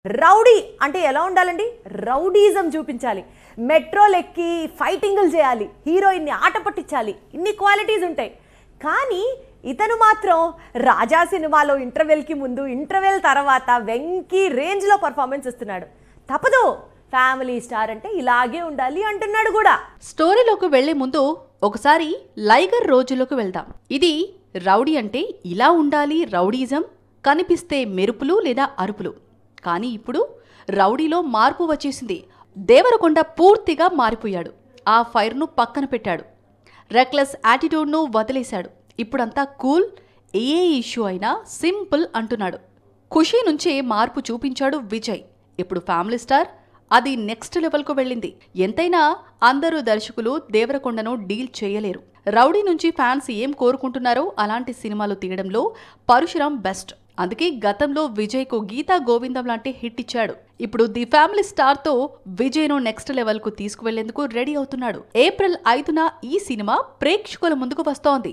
Rowdy అంటే ఎలా ఉండాలండి? రౌడీజం చూపించాలి, మెట్రోలు ఎక్కి ఫైటింగులు చేయాలి, హీరోయిన్ని ఆట పట్టించాలి, ఇన్ని క్వాలిటీస్ ఉంటాయి. కానీ ఇతను మాత్రం రాజా సినిమాలో ఇంటర్వెల్కి ముందు, ఇంటర్వెల్ తర్వాత వెంకీ రేంజ్లో పర్ఫార్మెన్స్ ఇస్తున్నాడు. తప్పదు, ఫ్యామిలీ స్టార్ అంటే ఇలాగే ఉండాలి అంటున్నాడు కూడా. స్టోరీలోకి వెళ్లే ముందు ఒకసారి లైగర్ రోజుల్లోకి వెళ్దాం. ఇది రౌడీ అంటే ఇలా ఉండాలి, రౌడీజం కనిపిస్తే మెరుపులు లేదా అరుపులు. కానీ ఇప్పుడు రౌడీలో మార్పు వచ్చేసింది. దేవరకొండ పూర్తిగా మారిపోయాడు. ఆ ఫైర్ను పక్కన పెట్టాడు, రెక్లెస్ యాటిట్యూడ్ను వదిలేశాడు. ఇప్పుడంతా కూల్, ఏ ఇష్యూ అయినా సింపుల్ అంటున్నాడు. ఖుషీ నుంచే మార్పు చూపించాడు విజయ్. ఇప్పుడు ఫ్యామిలీ స్టార్, అది నెక్స్ట్ లెవెల్కు వెళ్ళింది. ఎంతైనా అందరూ దర్శకులు దేవరకొండను డీల్ చేయలేరు. రౌడీ నుంచి ఫ్యాన్స్ ఏం కోరుకుంటున్నారో అలాంటి సినిమాలు తీయడంలో పరశురామ్ బెస్ట్. అందుకే గతంలో విజయ్కు గీతా గోవిందం లాంటి హిట్ ఇచ్చాడు. ఇప్పుడు ది ఫ్యామిలీ స్టార్తో విజయ్ను నెక్స్ట్ లెవెల్కు తీసుకువెళ్లేందుకు రెడీ అవుతున్నాడు. ఏప్రిల్ 5న ఈ సినిమా ప్రేక్షకుల ముందుకు వస్తోంది.